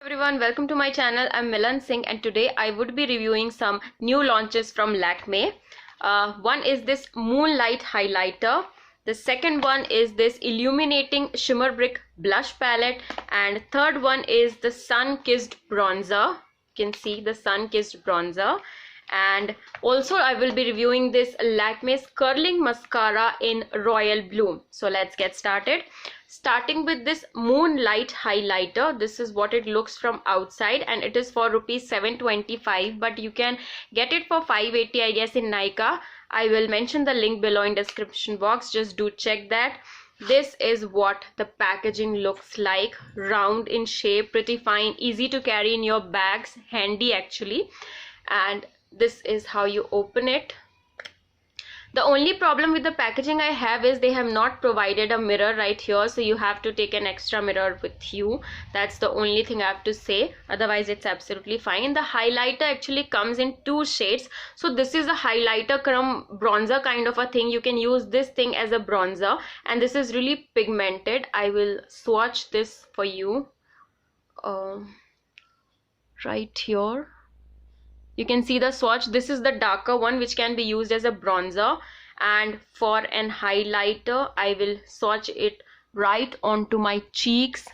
Everyone, welcome to my channel. I'm Milan Singh and today I would be reviewing some new launches from Lakme. One is this Moonlight Highlighter. The second one is this Illuminating Shimmer Brick Blush Palette, and third one is the Sun Kissed Bronzer. You can see the Sun Kissed Bronzer. And also I will be reviewing this Lakme's Curling Mascara in Royal Blue. So let's get started. Starting with this Moonlight Highlighter, this is what it looks from outside and it is for rupees 725, but you can get it for 580 I guess in Nykaa. I will mention the link below in description box, just do check that. This is what the packaging looks like, round in shape, pretty fine, easy to carry in your bags, handy actually. And this is how you open it. The only problem with the packaging I have is they have not provided a mirror right here, so you have to take an extra mirror with you. That's the only thing I have to say, otherwise it's absolutely fine. The highlighter actually comes in two shades, so this is a highlighter cum bronzer kind of a thing. You can use this thing as a bronzer and this is really pigmented. I will swatch this for you right here. You can see the swatch. This is the darker one which can be used as a bronzer, and for an highlighter I will swatch it right onto my cheeks.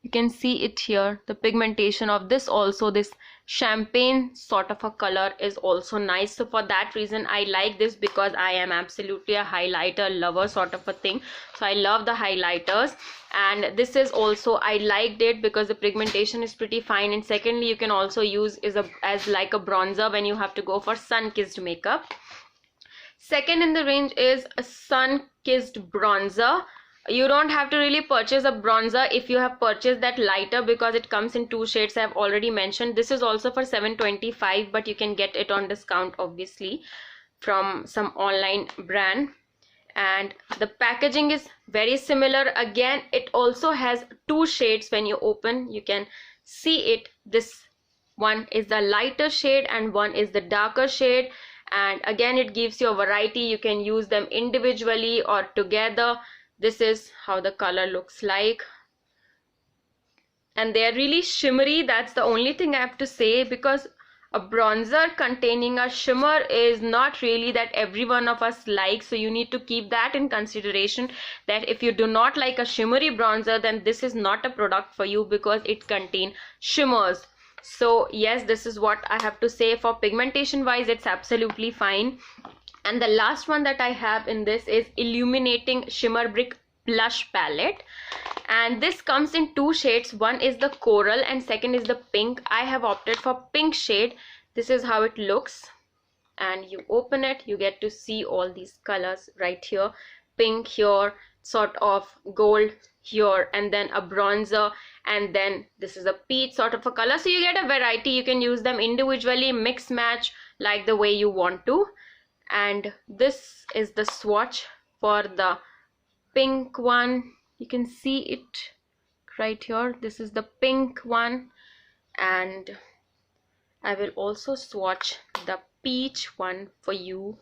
You can see it here, the pigmentation of this also, this champagne sort of a color is also nice. So for that reason I like this, because I am absolutely a highlighter lover sort of a thing. So I love the highlighters, and this is also, I liked it because the pigmentation is pretty fine, and secondly you can also use as like a bronzer when you have to go for sun-kissed makeup. Second in the range is a sun-kissed bronzer. You don't have to really purchase a bronzer if you have purchased that lighter, because it comes in two shades I have already mentioned. This is also for 725, but you can get it on discount obviously from some online brand. And the packaging is very similar. Again, it also has two shades. When you open you can see it. This one is the lighter shade and one is the darker shade, and again it gives you a variety. You can use them individually or together. This is how the color looks like, and they are really shimmery. That's the only thing I have to say, because a bronzer containing a shimmer is not really that every one of us likes. So you need to keep that in consideration, that if you do not like a shimmery bronzer, then this is not a product for you, because it contains shimmers. So yes, this is what I have to say. For pigmentation wise it's absolutely fine. And the last one that I have in this is Illuminating Shimmer Brick Blush Palette, and this comes in two shades. One is the coral and second is the pink. I have opted for pink shade. This is how it looks, and you open it, you get to see all these colors right here. Pink here, sort of gold here, and then a bronzer, and then this is a peach sort of a color. So you get a variety. You can use them individually, mix match like the way you want to. And this is the swatch for the pink one. You can see it right here. This is the pink one, and I will also swatch the peach one for you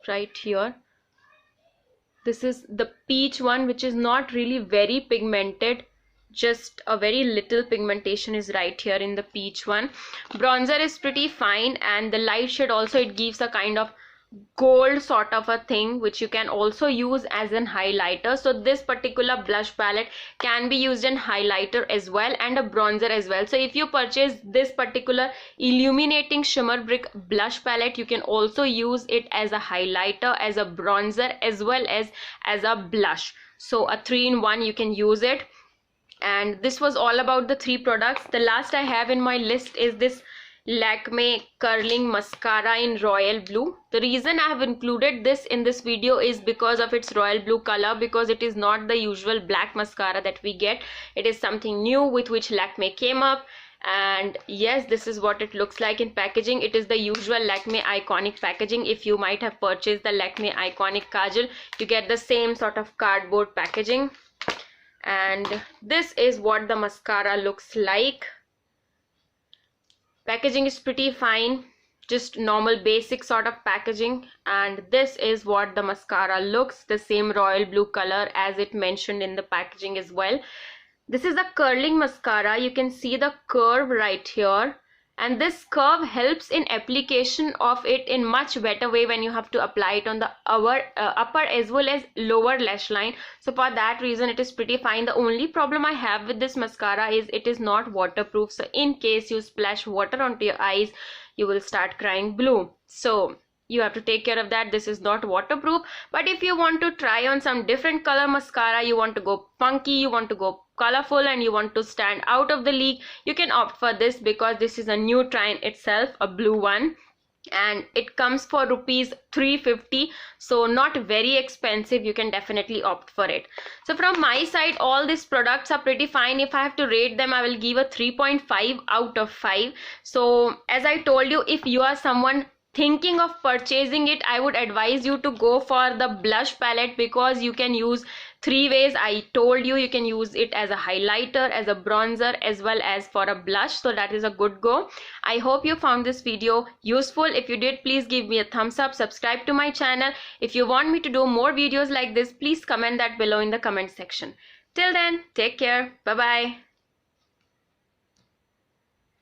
right here. This is the peach one, which is not really very pigmented, just a very little pigmentation is right here in the peach one. Bronzer is pretty fine, and the light shade also, it gives a kind of gold sort of a thing, which you can also use as an highlighter. So this particular blush palette can be used in highlighter as well and a bronzer as well. So if you purchase this particular Illuminating Shimmer Brick Blush Palette, you can also use it as a highlighter, as a bronzer, as well as a blush. So a 3-in-1 you can use it. And this was all about the three products. The last I have in my list is this Lakme Curling Mascara in Royal Blue. The reason I have included this in this video is because of its royal blue color, because it is not the usual black mascara that we get. It is something new with which Lakme came up. And yes, this is what it looks like in packaging. It is the usual Lakme Iconic packaging. If you might have purchased the Lakme Iconic Kajal, you get the same sort of cardboard packaging. And this is what the mascara looks like. Packaging is pretty fine, just normal basic sort of packaging, and this is what the mascara looks, the same royal blue color as it mentioned in the packaging as well. This is the curling mascara. You can see the curve right here, and this curve helps in application of it in much better way when you have to apply it on the upper as well as lower lash line. So for that reason it is pretty fine. The only problem I have with this mascara is it is not waterproof, so in case you splash water onto your eyes you will start crying blue, so you have to take care of that. This is not waterproof. But if you want to try on some different color mascara, you want to go funky, you want to go colorful, and you want to stand out of the league, you can opt for this, because this is a new trend itself, a blue one, and it comes for rupees 350, so not very expensive. You can definitely opt for it. So from my side, all these products are pretty fine. If I have to rate them, I will give a 3.5 out of 5. So as I told you, if you are someone thinking of purchasing it, I would advise you to go for the blush palette, because you can use 3 ways. I told you, you can use it as a highlighter, as a bronzer, as well as for a blush, so that is a good go. I hope you found this video useful. If you did, please give me a thumbs up, subscribe to my channel. If you want me to do more videos like this, please comment that below in the comment section. Till then, take care, bye bye.